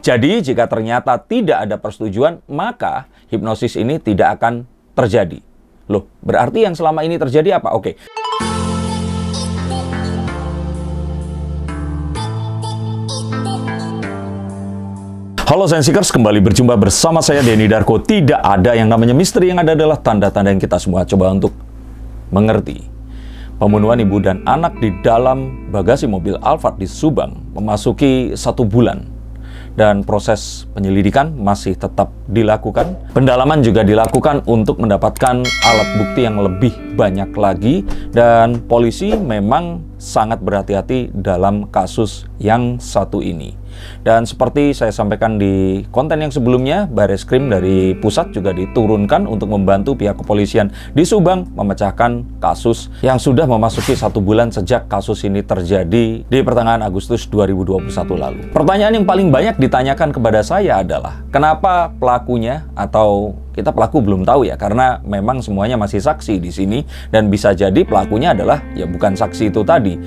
Jadi, jika ternyata tidak ada persetujuan, maka hipnosis ini tidak akan terjadi. Loh, berarti yang selama ini terjadi apa? Oke. Halo Science Seekers, kembali berjumpa bersama saya Denny Darko. Tidak ada yang namanya misteri, yang ada adalah tanda-tanda yang kita semua coba untuk mengerti. Pembunuhan ibu dan anak di dalam bagasi mobil Alphard di Subang memasuki 1 bulan. Dan proses penyelidikan masih tetap dilakukan. Pendalaman juga dilakukan untuk mendapatkan alat bukti yang lebih banyak lagi. Dan polisi memang sangat berhati-hati dalam kasus yang satu ini. Dan seperti saya sampaikan di konten yang sebelumnya, Bareskrim dari pusat juga diturunkan untuk membantu pihak kepolisian di Subang memecahkan kasus yang sudah memasuki 1 bulan sejak kasus ini terjadi di pertengahan Agustus 2021 lalu. Pertanyaan yang paling banyak ditanyakan kepada saya adalah, kenapa pelakunya, atau kita pelaku belum tahu ya, karena memang semuanya masih saksi di sini, dan bisa jadi pelakunya adalah ya bukan saksi itu tadi.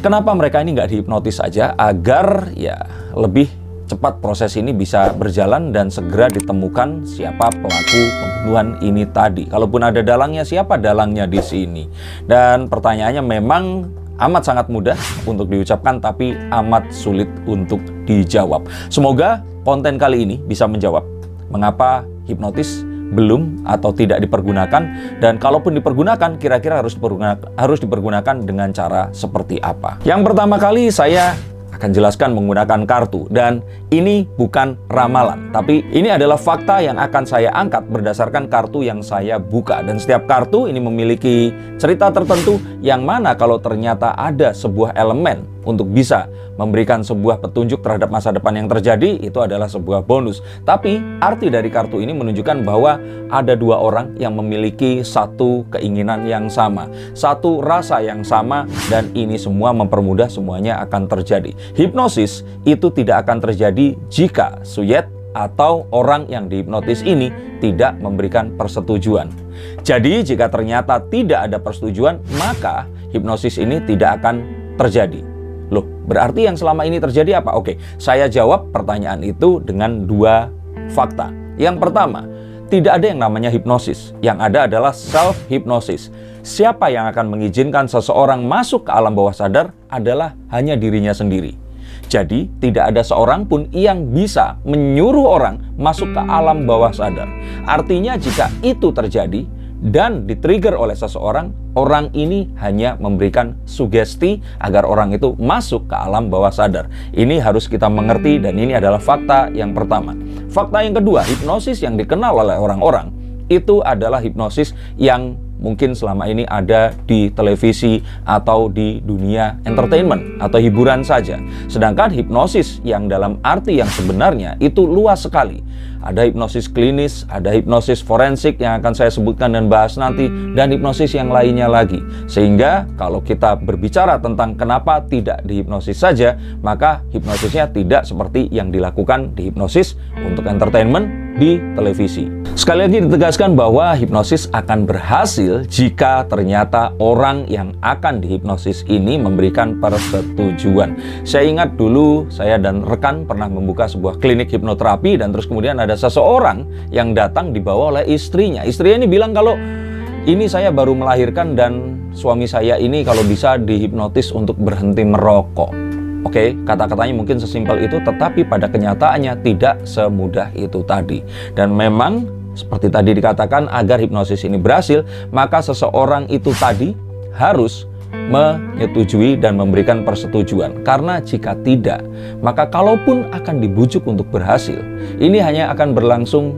Kenapa mereka ini nggak dihipnotis saja agar ya lebih cepat proses ini bisa berjalan dan segera ditemukan siapa pelaku pembunuhan ini tadi. Kalaupun ada dalangnya, siapa dalangnya di sini? Dan pertanyaannya memang amat sangat mudah untuk diucapkan, tapi amat sulit untuk dijawab. Semoga konten kali ini bisa menjawab mengapa hipnotis belum atau tidak dipergunakan, dan kalaupun dipergunakan, kira-kira harus dipergunakan dengan cara seperti apa. Yang pertama kali saya akan jelaskan menggunakan kartu, dan ini bukan ramalan, tapi ini adalah fakta yang akan saya angkat berdasarkan kartu yang saya buka. Dan setiap kartu ini memiliki cerita tertentu yang mana kalau ternyata ada sebuah elemen untuk bisa memberikan sebuah petunjuk terhadap masa depan yang terjadi, itu adalah sebuah bonus. Tapi arti dari kartu ini menunjukkan bahwa ada 2 orang yang memiliki satu keinginan yang sama, satu rasa yang sama, dan ini semua mempermudah semuanya akan terjadi. Hipnosis itu tidak akan terjadi jika suyet atau orang yang dihipnotis ini tidak memberikan persetujuan. Jadi jika ternyata tidak ada persetujuan, maka hipnosis ini tidak akan terjadi. Loh, berarti yang selama ini terjadi apa? Oke, saya jawab pertanyaan itu dengan 2 fakta. Yang pertama, tidak ada yang namanya hipnosis. Yang ada adalah self-hipnosis. Siapa yang akan mengizinkan seseorang masuk ke alam bawah sadar adalah hanya dirinya sendiri. Jadi, tidak ada seorang pun yang bisa menyuruh orang masuk ke alam bawah sadar. Artinya, jika itu terjadi dan di-trigger oleh seseorang, orang ini hanya memberikan sugesti agar orang itu masuk ke alam bawah sadar. Ini harus kita mengerti, dan ini adalah fakta yang pertama. Fakta yang kedua, hipnosis yang dikenal oleh orang-orang itu adalah hipnosis yang mungkin selama ini ada di televisi atau di dunia entertainment atau hiburan saja. Sedangkan hipnosis yang dalam arti yang sebenarnya itu luas sekali. Ada hipnosis klinis, ada hipnosis forensik yang akan saya sebutkan dan bahas nanti, dan hipnosis yang lainnya lagi. Sehingga kalau kita berbicara tentang kenapa tidak dihipnosis saja, maka hipnosisnya tidak seperti yang dilakukan di hipnosis untuk entertainment di televisi. Sekali lagi ditegaskan bahwa hipnosis akan berhasil jika ternyata orang yang akan dihipnosis ini memberikan persetujuan. Saya ingat dulu saya dan rekan pernah membuka sebuah klinik hipnoterapi, dan terus kemudian ada seseorang yang datang dibawa oleh istrinya. Istrinya ini bilang kalau ini saya baru melahirkan dan suami saya ini kalau bisa dihipnotis untuk berhenti merokok. Oke, kata-katanya mungkin sesimpel itu, tetapi pada kenyataannya tidak semudah itu tadi. Dan memang seperti tadi dikatakan, agar hipnosis ini berhasil, maka seseorang itu tadi harus menyetujui dan memberikan persetujuan. Karena jika tidak, maka kalaupun akan dibujuk untuk berhasil, ini hanya akan berlangsung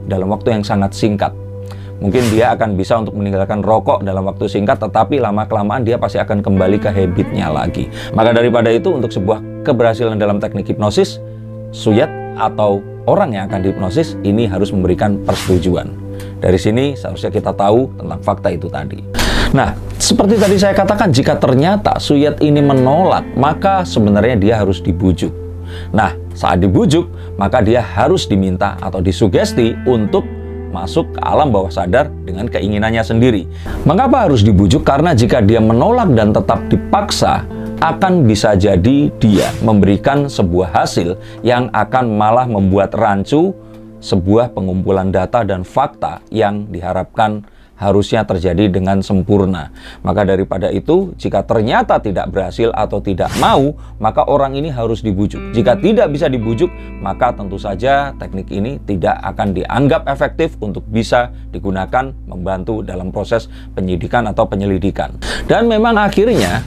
dalam waktu yang sangat singkat. Mungkin dia akan bisa untuk meninggalkan rokok dalam waktu singkat, tetapi lama-kelamaan dia pasti akan kembali ke habitnya lagi. Maka daripada itu, untuk sebuah keberhasilan dalam teknik hipnosis, suyet atau orang yang akan dihipnosis ini harus memberikan persetujuan. Dari sini seharusnya kita tahu tentang fakta itu tadi. Nah, seperti tadi saya katakan, jika ternyata suyet ini menolak, maka sebenarnya dia harus dibujuk. Nah, saat dibujuk, maka dia harus diminta atau disugesti untuk masuk ke alam bawah sadar dengan keinginannya sendiri. Mengapa harus dibujuk? Karena jika dia menolak dan tetap dipaksa, akan bisa jadi dia memberikan sebuah hasil yang akan malah membuat rancu sebuah pengumpulan data dan fakta yang diharapkan harusnya terjadi dengan sempurna. Maka daripada itu, jika ternyata tidak berhasil atau tidak mau, maka orang ini harus dibujuk. Jika tidak bisa dibujuk, maka tentu saja teknik ini tidak akan dianggap efektif untuk bisa digunakan membantu dalam proses penyidikan atau penyelidikan. Dan memang akhirnya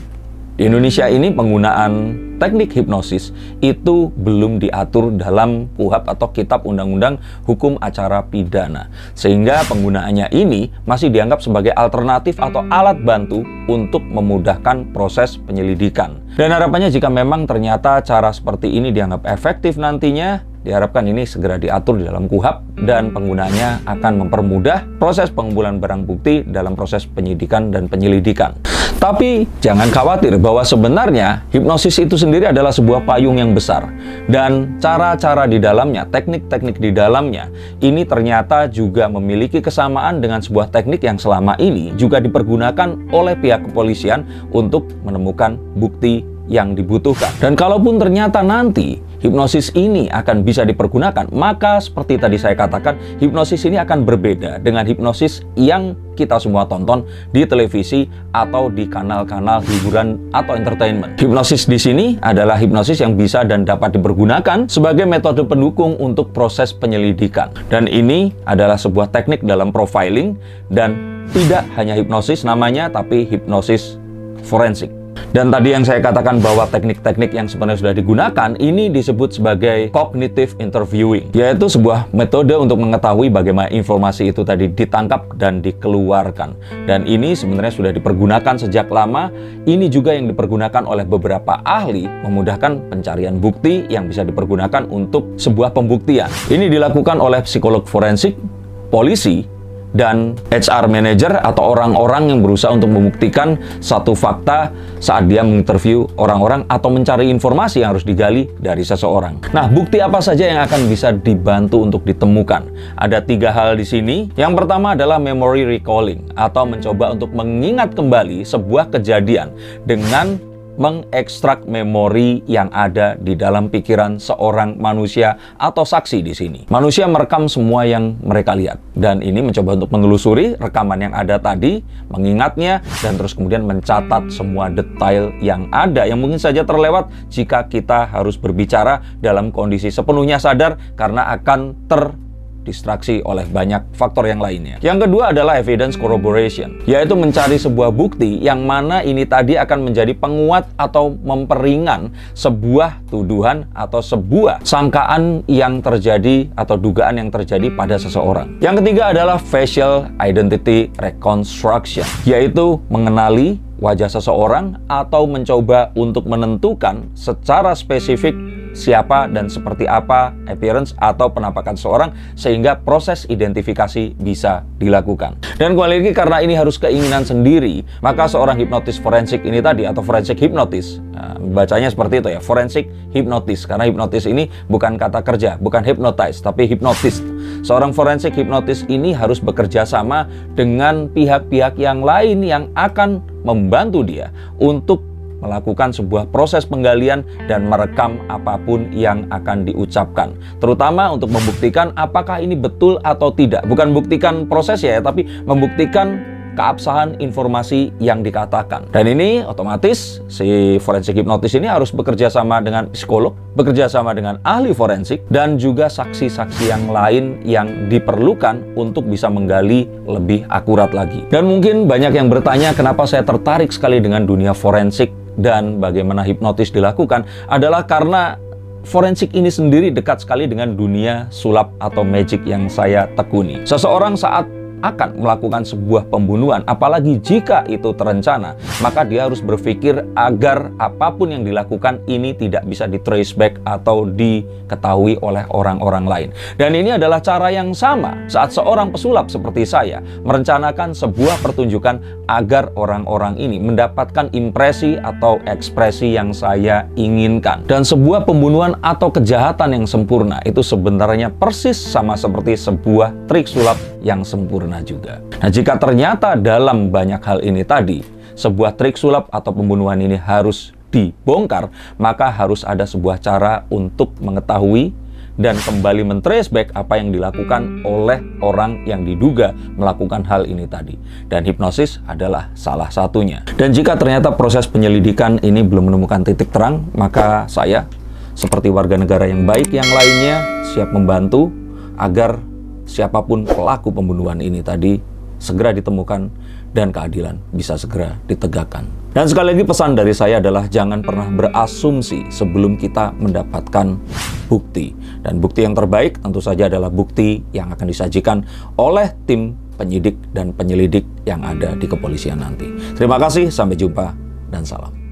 di Indonesia ini penggunaan teknik hipnosis itu belum diatur dalam KUHP atau Kitab Undang-Undang Hukum Acara Pidana. Sehingga penggunaannya ini masih dianggap sebagai alternatif atau alat bantu untuk memudahkan proses penyelidikan. Dan harapannya jika memang ternyata cara seperti ini dianggap efektif nantinya, diharapkan ini segera diatur di dalam KUHP dan penggunaannya akan mempermudah proses pengumpulan barang bukti dalam proses penyidikan dan penyelidikan. Tapi jangan khawatir bahwa sebenarnya hipnosis itu sendiri adalah sebuah payung yang besar. Dan cara-cara di dalamnya, teknik-teknik di dalamnya, ini ternyata juga memiliki kesamaan dengan sebuah teknik yang selama ini juga dipergunakan oleh pihak kepolisian untuk menemukan bukti yang dibutuhkan. Dan kalaupun ternyata nanti hipnosis ini akan bisa dipergunakan, maka seperti tadi saya katakan, hipnosis ini akan berbeda dengan hipnosis yang kita semua tonton di televisi atau di kanal-kanal hiburan atau entertainment. Hipnosis di sini adalah hipnosis yang bisa dan dapat dipergunakan sebagai metode pendukung untuk proses penyelidikan. Dan ini adalah sebuah teknik dalam profiling dan tidak hanya hipnosis namanya, tapi hipnosis forensik. Dan tadi yang saya katakan bahwa teknik-teknik yang sebenarnya sudah digunakan ini disebut sebagai cognitive interviewing, yaitu sebuah metode untuk mengetahui bagaimana informasi itu tadi ditangkap dan dikeluarkan. Dan ini sebenarnya sudah dipergunakan sejak lama. Ini juga yang dipergunakan oleh beberapa ahli memudahkan pencarian bukti yang bisa dipergunakan untuk sebuah pembuktian. Ini dilakukan oleh psikolog forensik, polisi, dan HR manager atau orang-orang yang berusaha untuk membuktikan satu fakta saat dia menginterview orang-orang atau mencari informasi yang harus digali dari seseorang. Nah, bukti apa saja yang akan bisa dibantu untuk ditemukan? Ada 3 hal di sini. Yang pertama adalah memory recalling atau mencoba untuk mengingat kembali sebuah kejadian dengan mengekstrak memori yang ada di dalam pikiran seorang manusia atau saksi di sini. Manusia merekam semua yang mereka lihat, dan ini mencoba untuk menelusuri rekaman yang ada tadi, mengingatnya, dan terus kemudian mencatat semua detail yang ada yang mungkin saja terlewat jika kita harus berbicara dalam kondisi sepenuhnya sadar karena akan distraksi oleh banyak faktor yang lainnya. Yang kedua adalah evidence corroboration, yaitu mencari sebuah bukti yang mana ini tadi akan menjadi penguat atau memperingan sebuah tuduhan atau sebuah sangkaan yang terjadi atau dugaan yang terjadi pada seseorang. Yang ketiga adalah facial identity reconstruction, yaitu mengenali wajah seseorang atau mencoba untuk menentukan secara spesifik siapa dan seperti apa appearance atau penampakan seseorang sehingga proses identifikasi bisa dilakukan. Dan kembali lagi, karena ini harus keinginan sendiri, maka seorang hipnotis forensik ini tadi atau forensik hipnotis, bacanya seperti itu ya, forensik hipnotis, karena hipnotis ini bukan kata kerja, bukan hypnotize tapi hipnotis. Seorang forensik hipnotis ini harus bekerja sama dengan pihak-pihak yang lain yang akan membantu dia untuk melakukan sebuah proses penggalian dan merekam apapun yang akan diucapkan. Terutama untuk membuktikan apakah ini betul atau tidak. Bukan buktikan prosesnya ya, tapi membuktikan keabsahan informasi yang dikatakan. Dan ini otomatis si forensik hipnotis ini harus bekerja sama dengan psikolog, bekerja sama dengan ahli forensik, dan juga saksi-saksi yang lain yang diperlukan untuk bisa menggali lebih akurat lagi. Dan mungkin banyak yang bertanya kenapa saya tertarik sekali dengan dunia forensik dan bagaimana hipnotis dilakukan, adalah karena forensik ini sendiri dekat sekali dengan dunia sulap atau magic yang saya tekuni. Seseorang saat akan melakukan sebuah pembunuhan, apalagi jika itu terencana, maka dia harus berpikir agar apapun yang dilakukan ini tidak bisa di-trace back atau diketahui oleh orang-orang lain. Dan ini adalah cara yang sama saat seorang pesulap seperti saya merencanakan sebuah pertunjukan agar orang-orang ini mendapatkan impresi atau ekspresi yang saya inginkan. Dan sebuah pembunuhan atau kejahatan yang sempurna itu sebenarnya persis sama seperti sebuah trik sulap yang sempurna juga. Nah, jika ternyata dalam banyak hal ini tadi, sebuah trik sulap atau pembunuhan ini harus dibongkar, maka harus ada sebuah cara untuk mengetahui dan kembali men-trace back apa yang dilakukan oleh orang yang diduga melakukan hal ini tadi. Dan hipnosis adalah salah satunya. Dan jika ternyata proses penyelidikan ini belum menemukan titik terang, maka saya, seperti warga negara yang baik yang lainnya, siap membantu agar siapapun pelaku pembunuhan ini tadi segera ditemukan dan keadilan bisa segera ditegakkan. Dan sekali lagi pesan dari saya adalah jangan pernah berasumsi sebelum kita mendapatkan bukti. Dan bukti yang terbaik tentu saja adalah bukti yang akan disajikan oleh tim penyidik dan penyelidik yang ada di kepolisian nanti. Terima kasih, sampai jumpa, dan salam.